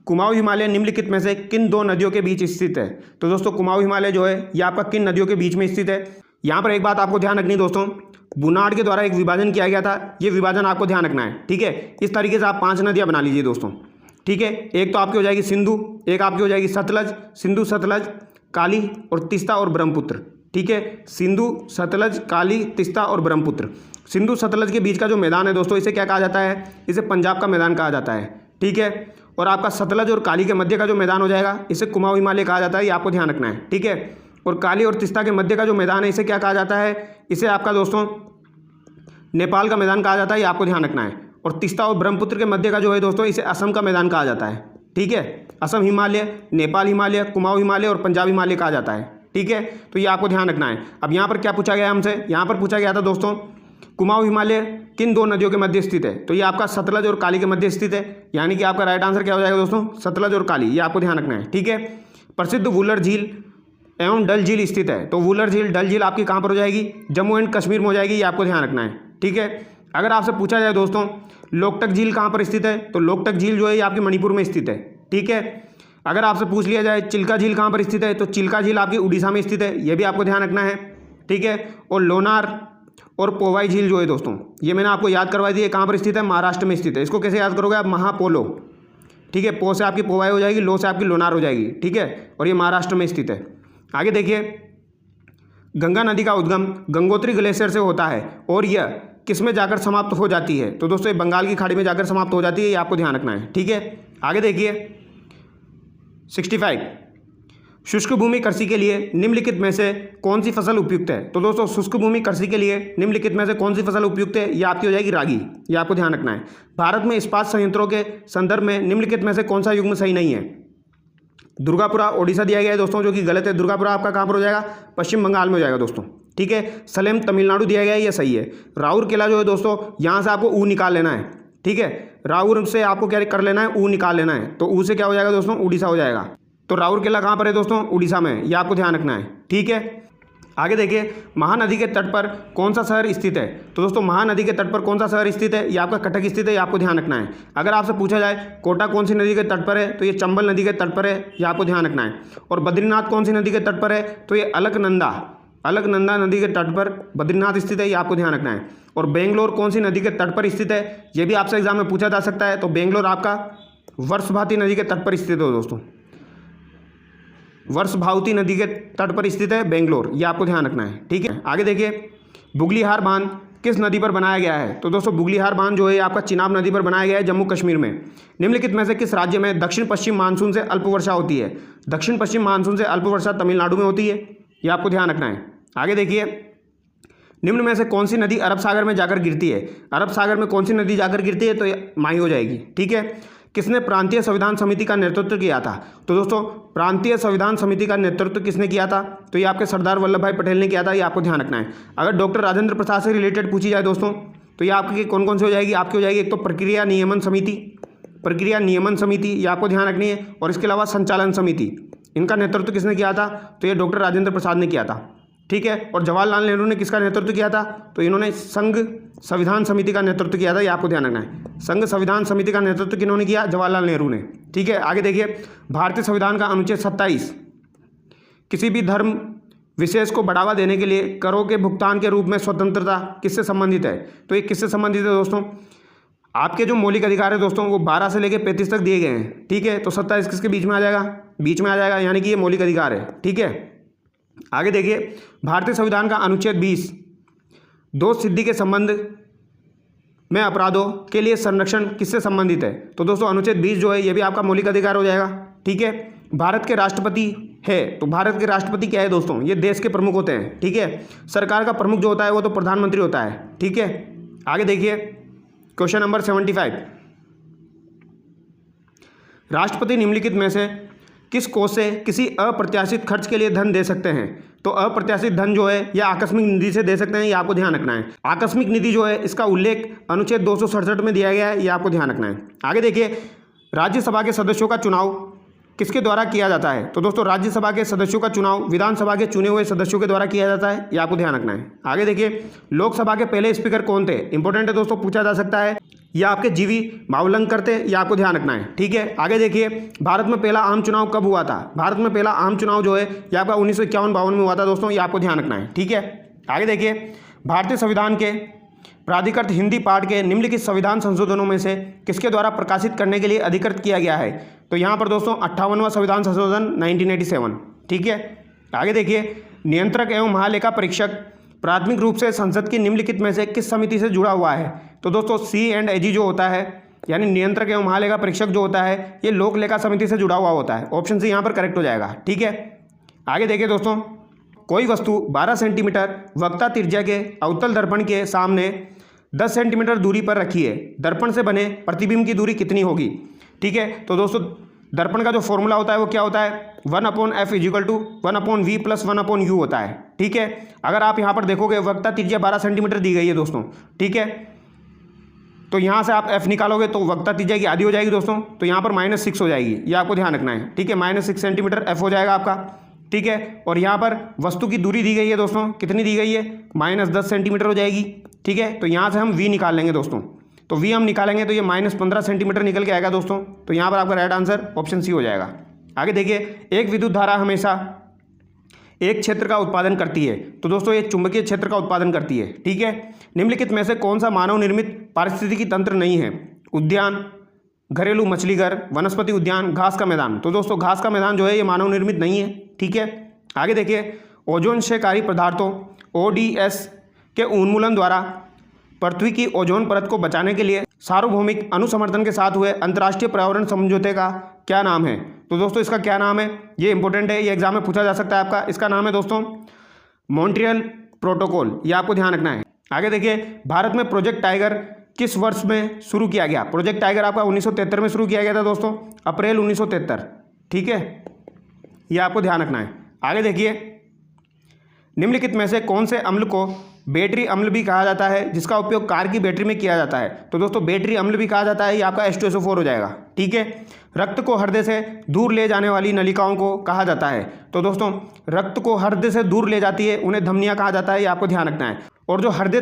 A: कुमाऊं हिमालय निम्नलिखित में से किन दो नदियों के बीच स्थित है? तो दोस्तों कुमाऊं हिमालय जो है ये आपका किन नदियों के बीच में स्थित है? यहाँ पर एक बात आपको ध्यान रखनी दोस्तों, बुनाड के द्वारा एक विभाजन किया गया था, ये विभाजन आपको ध्यान रखना है, ठीक है। इस तरीके से आप 5 नदियाँ बना लीजिए दोस्तों, ठीक है। एक तो आपकी हो जाएगी सिंधु, एक आपकी हो जाएगी सतलज, सिंधु सतलज, काली और तीस्ता और ब्रह्मपुत्र, ठीक है। सिंधु सतलज, काली, तीस्ता और ब्रह्मपुत्र। सिंधु सतलज के बीच का जो मैदान है दोस्तों इसे क्या कहा जाता है? इसे पंजाब का मैदान कहा जाता है, ठीक है। और आपका सतलज और काली के मध्य का जो मैदान हो जाएगा इसे कुमाऊं हिमालय कहा जाता है, ये आपको ध्यान रखना है, ठीक है। और काली और तीस्ता के मध्य का जो मैदान है इसे क्या कहा जाता है? इसे आपका दोस्तों नेपाल का मैदान कहा जाता है, ये आपको ध्यान रखना है। और तीस्ता और ब्रह्मपुत्र के मध्य का जो है दोस्तों इसे असम का मैदान कहा जाता है, ठीक है। असम हिमालय, नेपाल हिमालय, कुमाऊं हिमालय और पंजाब हिमालय कहा जाता है, ठीक है। तो ये आपको ध्यान रखना है। अब यहाँ पर क्या पूछा गया हमसे? यहाँ पर पूछा गया था दोस्तों कुमाऊं हिमालय किन दो नदियों के मध्य स्थित है? तो ये आपका सतलज और काली के मध्य स्थित है, यानी कि आपका राइट आंसर क्या हो जाएगा दोस्तों? सतलज और काली, ये आपको ध्यान रखना है, ठीक है। प्रसिद्ध वुलर झील एवं डल झील स्थित है, तो वुलर झील डल झील आपकी कहाँ पर हो जाएगी? जम्मू एंड कश्मीर में हो जाएगी, ये आपको ध्यान रखना है, ठीक है। अगर आपसे पूछा जाए दोस्तों लोकटक झील कहाँ पर स्थित है? तो लोकटक झील जो है ये आपके मणिपुर में स्थित है, ठीक है। अगर आपसे पूछ लिया जाए चिल्का झील कहाँ पर स्थित है? तो चिल्का झील आपकी उड़ीसा में स्थित है, ये भी आपको ध्यान रखना है, ठीक है। और लोनार और पोवाई झील जो है दोस्तों ये मैंने आपको याद करवाई दी है, कहाँ पर स्थित है? महाराष्ट्र में स्थित है। इसको कैसे याद करोगे आप? महापोलो, ठीक है। पो से आपकी पोवाई हो जाएगी, लो से आपकी लोनार हो जाएगी, ठीक है। और ये महाराष्ट्र में स्थित है। आगे देखिए, गंगा नदी का उद्गम गंगोत्री ग्लेशियर से होता है और यह किस में जाकर समाप्त हो जाती है? तो दोस्तों ये बंगाल की खाड़ी में जाकर समाप्त हो जाती है, ये आपको ध्यान रखना है। ठीक है, आगे देखिए 65, शुष्क भूमि कृषि के लिए निम्नलिखित में से कौन सी फसल उपयुक्त है? तो दोस्तों शुष्क भूमि कृषि के लिए निम्नलिखित में से कौन सी फसल उपयुक्त है? ये आपकी हो जाएगी रागी, ये आपको ध्यान रखना है। भारत में इस्पात संयंत्रों के संदर्भ में निम्नलिखित में से कौन सा युग्म सही नहीं है? दुर्गापुरा ओडिशा दिया गया है दोस्तों, जो कि गलत है। दुर्गापुरा आपका कहाँ पर हो जाएगा? पश्चिम बंगाल में हो जाएगा दोस्तों। ठीक है, सलेम तमिलनाडु दिया गया है, ये सही है। राउरकेला जो है दोस्तों, यहाँ से आपको ऊ निकाल लेना है। ठीक है, राउर से आपको क्या कर लेना है? ऊ निकाल लेना है, तो ऊ से क्या हो जाएगा दोस्तों? उड़ीसा हो जाएगा। तो राउरकेला कहाँ पर है दोस्तों? उड़ीसा में, ये आपको ध्यान रखना है। ठीक है, आगे देखिए महानदी के तट पर कौन सा शहर स्थित है? तो दोस्तों महानदी के तट पर कौन सा शहर स्थित है? ये आपका कटक स्थित है, ये आपको ध्यान रखना है। अगर आपसे पूछा जाए कोटा कौन सी नदी के तट पर है, तो ये चंबल नदी के तट पर है, ये आपको ध्यान रखना है। और बद्रीनाथ कौन सी नदी के तट पर है? तो ये अलकनंदा नदी के तट पर बद्रीनाथ स्थित है, ये आपको ध्यान रखना है। और बेंगलोर कौन सी नदी के तट पर स्थित है? ये भी आपसे एग्जाम में पूछा जा सकता है। तो बेंगलोर आपका वर्षभाती नदी के तट पर स्थित है दोस्तों, वर्षभावती नदी के तट पर स्थित है बेंगलोर, ये आपको ध्यान रखना है। ठीक है, आगे देखिए बुगलीहार बांध किस नदी पर बनाया गया है? तो दोस्तों बुगलीहार बांध जो है आपका चिनाब नदी पर बनाया गया है, जम्मू कश्मीर में। निम्नलिखित में से किस राज्य में दक्षिण पश्चिम मानसून से अल्प वर्षा होती है? दक्षिण पश्चिम मानसून से अल्प वर्षा तमिलनाडु में होती है, ये आपको ध्यान रखना है। आगे देखिए निम्न में से कौन सी नदी अरब सागर में जाकर गिरती है? अरब सागर में कौन सी नदी जाकर गिरती है? तो ये माही हो जाएगी। ठीक है, किसने प्रांतीय संविधान समिति का नेतृत्व किया था? तो दोस्तों प्रांतीय संविधान समिति का नेतृत्व किसने किया था? तो ये आपके सरदार वल्लभ भाई पटेल ने किया था, ये आपको ध्यान रखना है। अगर डॉक्टर राजेंद्र प्रसाद से रिलेटेड पूछी जाए दोस्तों, तो ये आपकी कौन कौन सी हो जाएगी? आपकी हो जाएगी एक तो प्रक्रिया नियमन समिति, ये आपको ध्यान रखनी है। और इसके अलावा संचालन समिति, इनका नेतृत्व किसने किया था? तो ये डॉक्टर राजेंद्र प्रसाद ने किया था। ठीक है, और जवाहरलाल नेहरू ने किसका नेतृत्व किया था? तो इन्होंने संघ संविधान समिति का नेतृत्व किया था, ये आपको ध्यान रखना है। संघ संविधान समिति का नेतृत्व किन्होंने किया? जवाहरलाल नेहरू ने। ठीक है, आगे देखिए भारतीय संविधान का अनुच्छेद 27 किसी भी धर्म विशेष को बढ़ावा देने के लिए करों के भुगतान के रूप में स्वतंत्रता किससे संबंधित है? तो ये किससे संबंधित है दोस्तों? आपके जो मौलिक अधिकार है दोस्तों वो 12 से लेकर 35 तक दिए गए हैं। ठीक है, तो 27 किसके बीच में आ जाएगा? बीच में आ जाएगा, यानी कि ये मौलिक अधिकार है। ठीक है, आगे देखिए भारतीय संविधान का अनुच्छेद 20 दोष सिद्धि के संबंध में अपराधों के लिए संरक्षण किससे संबंधित है? तो दोस्तों अनुच्छेद 20 जो है ये भी आपका मौलिक अधिकार हो जाएगा। ठीक है, भारत के राष्ट्रपति है, तो भारत के राष्ट्रपति क्या है दोस्तों? ये देश के प्रमुख होते हैं। ठीक है, सरकार का प्रमुख जो होता है वो तो प्रधानमंत्री होता है। ठीक है, आगे देखिए क्वेश्चन नंबर 75, राष्ट्रपति निम्नलिखित में से किस कोष से किसी अप्रत्याशित खर्च के लिए धन दे सकते हैं? तो अप्रत्याशित धन जो है यह आकस्मिक निधि से दे सकते हैं, ये आपको ध्यान रखना है। आकस्मिक निधि जो है इसका उल्लेख अनुच्छेद 267 में दिया गया है, ये आपको ध्यान रखना है। आगे देखिए राज्यसभा के सदस्यों का चुनाव किसके द्वारा किया जाता है? तो दोस्तों राज्यसभा के सदस्यों का चुनाव विधानसभा के चुने हुए सदस्यों के द्वारा किया जाता है, ये आपको ध्यान रखना है। आगे देखिए लोकसभा के पहले स्पीकर कौन थे? इंपॉर्टेंट है दोस्तों, पूछा जा सकता है। या आपके जीवी मावलंकर थे, ये आपको ध्यान रखना है। ठीक है, आगे देखिए भारत में पहला आम चुनाव कब हुआ था? भारत में पहला आम चुनाव जो है ये आपका 1951-52 में हुआ था दोस्तों, ये आपको ध्यान रखना है। ठीक है, आगे देखिए भारतीय संविधान के प्राधिकृत हिंदी पाठ के निम्नलिखित संविधान संशोधनों में से किसके द्वारा प्रकाशित करने के लिए अधिकृत किया गया है? तो यहाँ पर दोस्तों 58वां संविधान संशोधन 1987। ठीक है, आगे देखिए नियंत्रक एवं महालेखा परीक्षक प्राथमिक रूप से संसद की निम्नलिखित में से किस समिति से जुड़ा हुआ है? तो दोस्तों C&AG जो होता है यानी नियंत्रक एवं महालेखा परीक्षक जो होता है ये लोक लेखा समिति से जुड़ा हुआ होता है। ऑप्शन सी यहाँ पर करेक्ट हो जाएगा। ठीक है, आगे देखिए दोस्तों कोई वस्तु 12 सेंटीमीटर वक्ता त्रिज्या के अवतल दर्पण के सामने 10 सेंटीमीटर दूरी पर रखी है, दर्पण से बने प्रतिबिंब की दूरी कितनी होगी? ठीक है, तो दोस्तों दर्पण का जो फॉर्मूला होता है वो क्या होता है? 1/f = 1/v + 1/u होता है। ठीक है, अगर आप यहाँ पर देखोगे वक्ता त्रिज्या 12 सेंटीमीटर दी गई है दोस्तों। ठीक है, तो यहाँ से आप f निकालोगे तो वक्ता त्रिज्या की आधी हो जाएगी दोस्तों, तो यहाँ पर -6 हो जाएगी, ये आपको ध्यान रखना है। ठीक है, -6 सेंटीमीटर f हो जाएगा आपका। ठीक है, और यहाँ पर वस्तु की दूरी दी गई है दोस्तों, कितनी दी गई है? -10 सेंटीमीटर हो जाएगी। ठीक है, तो यहाँ से हम v निकाल लेंगे दोस्तों, तो v हम निकालेंगे तो ये -15 सेंटीमीटर निकल के आएगा दोस्तों, तो यहाँ पर आपका राइट आंसर ऑप्शन सी हो जाएगा। आगे देखिए एक विद्युत धारा हमेशा एक क्षेत्र का उत्पादन करती है, तो दोस्तों ये चुंबकीय क्षेत्र का उत्पादन करती है। ठीक है, निम्नलिखित में से कौन सा मानव निर्मित पारिस्थितिकी तंत्र नहीं है? उद्यान, घरेलू मछली घर, वनस्पति उद्यान, घास का मैदान। तो दोस्तों घास का मैदान जो है ये मानव निर्मित नहीं है। ठीक है, आगे देखिए ओजोन क्षयकारी पदार्थों ODS के उन्मूलन द्वारा पृथ्वी की ओजोन परत को बचाने के लिए सार्वभौमिक अनुसमर्थन के साथ हुए अंतर्राष्ट्रीय पर्यावरण समझौते का क्या नाम है? तो दोस्तों इसका क्या नाम है, ये इंपॉर्टेंट है, ये एग्जाम में पूछा जा सकता है आपका। इसका नाम है दोस्तों मॉन्ट्रियल प्रोटोकॉल, ये आपको ध्यान रखना है। आगे देखिए, भारत में प्रोजेक्ट टाइगर किस वर्ष में शुरू किया गया? प्रोजेक्ट टाइगर आपका 1973 में शुरू किया गया था दोस्तों, अप्रैल 1973। ठीक है, ये आपको ध्यान रखना है। आगे देखिए, निम्नलिखित में से कौन से अम्ल को बैटरी अम्ल भी कहा जाता है जिसका उपयोग कार की बैटरी में किया जाता है? तो दोस्तों बैटरी अम्ल भी कहा जाता है, ये आपका H2SO4 हो जाएगा। ठीक है, रक्त को हृदय से दूर ले जाने वाली नलिकाओं को कहा जाता है? तो दोस्तों रक्त को हृदय से दूर ले जाती है उन्हें धमनियाँ कहा जाता है, ये आपको ध्यान रखना है। और जो हृदय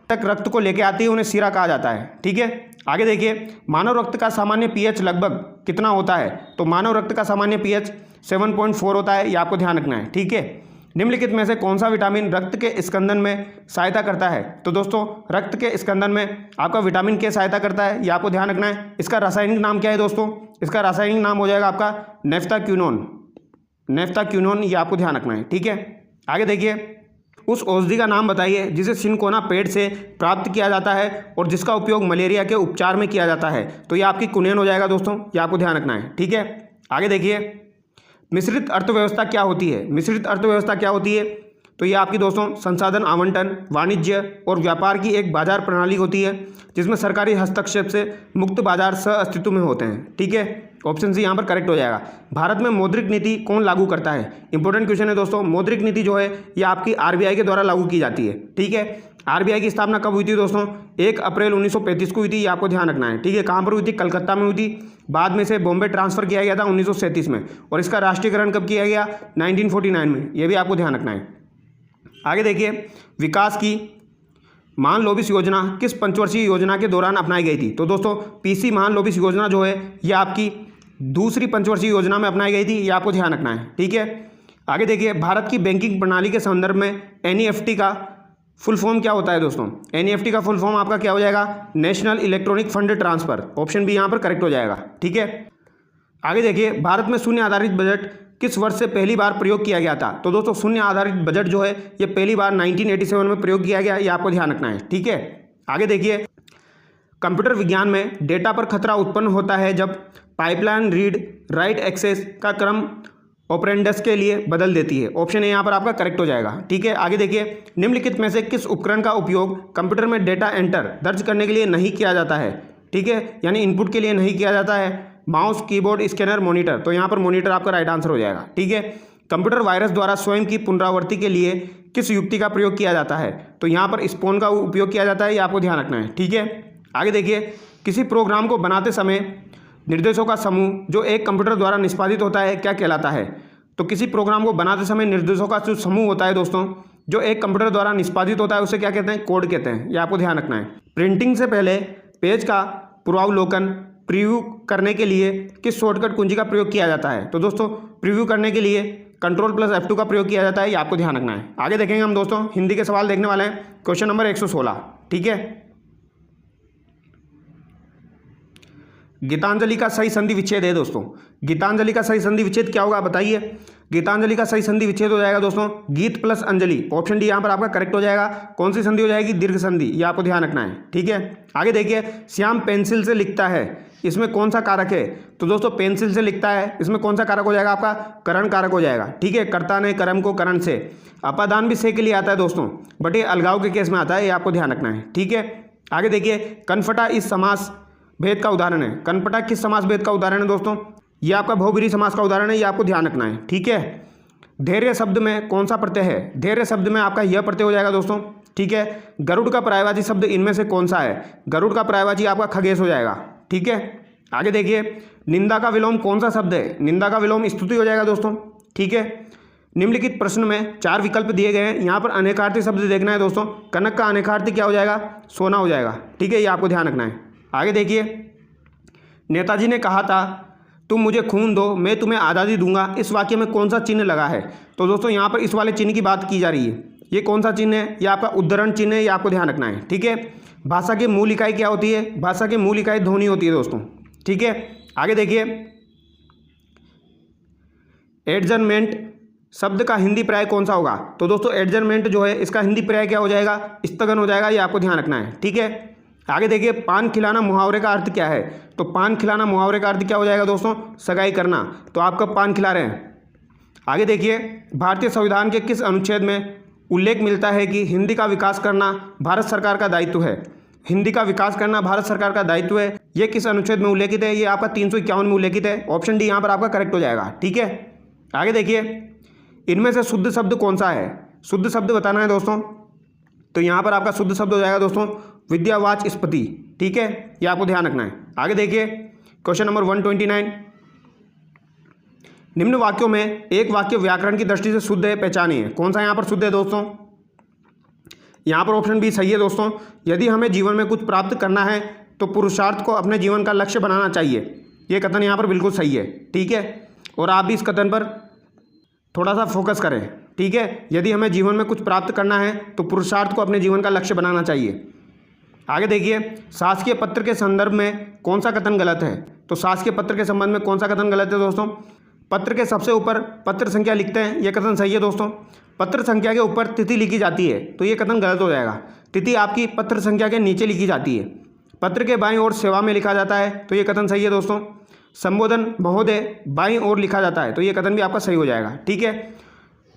A: तक रक्त को लेके आती है उन्हें सिरा कहा जाता है। ठीक है, आगे देखिए, मानव रक्त का सामान्य pH लगभग कितना होता है? तो मानव रक्त का सामान्य pH 7.4 होता है, ये आपको ध्यान रखना है। ठीक है, निम्नलिखित में से कौन सा विटामिन रक्त के स्कंदन में सहायता करता है? तो दोस्तों रक्त के स्कंदन में आपका विटामिन के सहायता करता है, ये आपको ध्यान रखना है। इसका रासायनिक नाम क्या है दोस्तों? इसका रासायनिक नाम हो जाएगा आपका नेफ्थाक्विनोन, ये आपको ध्यान रखना है। ठीक है, आगे देखिए, उस औषधि का नाम बताइए जिसे सिनकोना पेड़ से प्राप्त किया जाता है और जिसका उपयोग मलेरिया के उपचार में किया जाता है? तो ये आपकी कुनेन हो जाएगा दोस्तों, ये आपको ध्यान रखना है। ठीक है, आगे देखिए, मिश्रित अर्थव्यवस्था क्या होती है? मिश्रित अर्थव्यवस्था क्या होती है? तो ये आपकी दोस्तों संसाधन आवंटन, वाणिज्य और व्यापार की एक बाजार प्रणाली होती है जिसमें सरकारी हस्तक्षेप से मुक्त बाजार सह अस्तित्व में होते हैं। ठीक है, ऑप्शन सी यहाँ पर करेक्ट हो जाएगा। भारत में मौद्रिक नीति कौन लागू करता है? इंपॉर्टेंट क्वेश्चन है दोस्तों। मौद्रिक नीति जो है ये आपकी RBI के द्वारा लागू की जाती है। ठीक है, RBI की स्थापना कब हुई थी दोस्तों? 1 अप्रैल 1935 को हुई थी, ये आपको ध्यान रखना है। ठीक है, कहाँ पर हुई थी? कलकत्ता में हुई थी। बाद में से बॉम्बे ट्रांसफर किया गया था 1937 में, और इसका राष्ट्रीयकरण कब किया गया? 1949 में, ये भी आपको ध्यान रखना है। आगे देखिए, विकास की महान लोबिस योजना किस पंचवर्षीय योजना के दौरान अपनाई गई थी? तो दोस्तों PC महान लोबिस योजना जो है ये आपकी दूसरी पंचवर्षीय योजना में अपनाई गई थी, ये आपको ध्यान रखना है। ठीक है, आगे देखिए, भारत की बैंकिंग प्रणाली के संदर्भ में NEFT का फुल फॉर्म क्या होता है दोस्तों? NEFT का फुल फॉर्म आपका क्या हो जाएगा? National electronic fund transfer, option B यहाँ पर करेक्ट हो जाएगा। ठीक है, आगे देखिए, भारत में शून्य आधारित बजट किस वर्ष से पहली बार प्रयोग किया गया था? तो दोस्तों शून्य आधारित बजट जो है ये पहली बार 1987 में प्रयोग किया गया, ये आपको ध्यान रखना है। ठीक है, आगे देखिए, कंप्यूटर विज्ञान में डेटा पर खतरा उत्पन्न होता है जब पाइपलाइन रीड राइट एक्सेस का क्रम ऑपरेंडस के लिए बदल देती है, ऑप्शन ए यहाँ पर आपका करेक्ट हो जाएगा। ठीक है, आगे देखिए, निम्नलिखित में से किस उपकरण का उपयोग कंप्यूटर में डेटा एंटर दर्ज करने के लिए नहीं किया जाता है? ठीक है, यानी इनपुट के लिए नहीं किया जाता है। माउस, कीबोर्ड, स्कैनर, मॉनिटर, तो यहाँ पर मॉनिटर आपका राइट आंसर हो जाएगा। ठीक है, कंप्यूटर वायरस द्वारा स्वयं की पुनरावृत्ति के लिए किस युक्ति का प्रयोग किया जाता है? तो यहाँ पर स्पोन का उपयोग किया जाता है, ये आपको ध्यान रखना है। ठीक है, आगे देखिए, किसी प्रोग्राम को बनाते समय निर्देशों का समूह जो एक कंप्यूटर द्वारा निष्पादित होता है क्या कहलाता है? तो किसी प्रोग्राम को बनाते समय निर्देशों का जो समूह होता है दोस्तों जो एक कंप्यूटर द्वारा निष्पादित होता है उसे क्या कहते हैं? कोड कहते हैं, ये आपको ध्यान रखना है। प्रिंटिंग से पहले पेज का पूर्वावलोकन प्रीव्यू करने के लिए किस शॉर्टकट कुंजी का प्रयोग किया जाता है? तो दोस्तों प्रीव्यू करने के लिए Ctrl+F2 का प्रयोग किया जाता है, ये आपको ध्यान रखना है। आगे देखेंगे हम दोस्तों हिंदी के सवाल देखने वाले हैं, क्वेश्चन नंबर 116। ठीक है, गीतांजलि का सही संधि विच्छेद है दोस्तों। गीतांजलि का सही संधि विच्छेद क्या होगा बताइए? गीतांजलि का सही संधि विच्छेद हो जाएगा दोस्तों गीत प्लस अंजलि, ऑप्शन डी यहाँ पर आपका करेक्ट हो जाएगा। कौन सी संधि हो जाएगी? दीर्घ संधि, ये आपको ध्यान रखना है। ठीक है, आगे देखिए, श्याम पेंसिल से लिखता है, इसमें कौन सा कारक है? तो दोस्तों पेंसिल से लिखता है, इसमें कौन सा कारक हो जाएगा? आपका करण कारक हो जाएगा। ठीक है, कर्ता ने कर्म को करण से, अपादान भी से के लिए आता है दोस्तों, बट ये अलगाव के केस में आता है, ये आपको ध्यान रखना है। ठीक है, आगे देखिए, कनफटा इस समास भेद का उदाहरण है। कनफटा किस समास भेद का उदाहरण है दोस्तों? ये आपका बहुब्रीहि समास का उदाहरण है, ये आपको ध्यान रखना है। ठीक है, धैर्य शब्द में कौन सा प्रत्यय है? धैर्य शब्द में आपका यह प्रत्यय हो जाएगा दोस्तों। ठीक है, गरुड़ का पर्यायवाची शब्द इनमें से कौन सा है? गरुड़ का पर्यायवाची आपका खगेश हो जाएगा। ठीक है, आगे देखिए, निंदा का विलोम कौन सा शब्द है? निंदा का विलोम स्तुति हो जाएगा दोस्तों। ठीक है, निम्नलिखित प्रश्न में 4 विकल्प दिए गए हैं, यहाँ पर अनेकार्थी शब्द देखना है दोस्तों। कनक का अनेकार्थी क्या हो जाएगा? सोना हो जाएगा। ठीक है, ये आपको ध्यान रखना है। आगे देखिए, नेताजी ने कहा था तुम मुझे खून दो मैं तुम्हें आज़ादी दूंगा, इस वाक्य में कौन सा चिन्ह लगा है? तो दोस्तों यहाँ पर इस वाले चिन्ह की बात की जा रही है, ये कौन सा चिन्ह है? ये आपका उद्धरण चिन्ह है, ये आपको ध्यान रखना है। ठीक है, भाषा की मूल इकाई क्या होती है? भाषा की मूल इकाई ध्वनि होती है दोस्तों। ठीक है, आगे देखिए, एडजर्नमेंट शब्द का हिंदी पर्याय कौन सा होगा? तो दोस्तों एडजर्नमेंट जो है इसका हिंदी पर्याय क्या हो जाएगा? स्थगन हो जाएगा, ये आपको ध्यान रखना है। ठीक है, आगे देखिए, पान खिलाना मुहावरे का अर्थ क्या है? तो पान खिलाना मुहावरे का अर्थ क्या हो जाएगा दोस्तों? सगाई करना। तो आप कब पान खिला रहे हैं? आगे देखिए, भारतीय संविधान के किस अनुच्छेद में उल्लेख मिलता है कि हिंदी का विकास करना भारत सरकार का दायित्व है? हिंदी का विकास करना भारत सरकार का दायित्व है, ये किस अनुच्छेद में उल्लेखित है? ये आपका 351 में उल्लेखित है। ऑप्शन डी यहाँ पर आपका करेक्ट हो जाएगा। ठीक है, आगे देखिए, इनमें से शुद्ध शब्द कौन सा है? शुद्ध शब्द बताना है दोस्तों। तो यहाँ पर आपका शुद्ध शब्द हो जाएगा दोस्तों विद्यावाचस्पति। ठीक है, ये आपको ध्यान रखना है। आगे देखिए, क्वेश्चन नंबर 129, निम्न वाक्यों में एक वाक्य व्याकरण की दृष्टि से शुद्ध है, पहचानिए। कौन सा यहाँ पर शुद्ध है दोस्तों? यहाँ पर ऑप्शन बी सही है दोस्तों। यदि हमें जीवन में कुछ प्राप्त करना है तो पुरुषार्थ को अपने जीवन का लक्ष्य बनाना चाहिए। ये कथन यहाँ पर बिल्कुल सही है। ठीक है, और आप भी इस कथन पर थोड़ा सा फोकस करें। ठीक है, यदि हमें जीवन में कुछ प्राप्त करना है तो पुरुषार्थ को अपने जीवन का लक्ष्य बनाना चाहिए। आगे देखिए, शासकीय पत्र के संदर्भ में कौन सा कथन गलत है? तो शासकीय पत्र के संबंध में कौन सा कथन गलत है दोस्तों? पत्र के सबसे ऊपर पत्र संख्या लिखते हैं, यह कथन सही है दोस्तों। पत्र संख्या के ऊपर तिथि लिखी जाती है, तो ये कथन गलत हो जाएगा। तिथि आपकी पत्र संख्या के नीचे लिखी जाती है। पत्र के बाईं ओर सेवा में लिखा जाता है, तो ये कथन सही है दोस्तों। संबोधन महोदय बाईं ओर लिखा जाता है, तो ये कथन भी आपका सही हो जाएगा। ठीक है,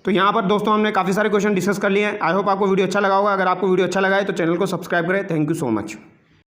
A: तो यहाँ पर दोस्तों हमने काफ़ी सारे क्वेश्चन डिस्कस कर लिए हैं। आई होप आपको वीडियो अच्छा लगा होगा। अगर आपको वीडियो अच्छा लगा है तो चैनल को सब्सक्राइब करें। Thank you so much.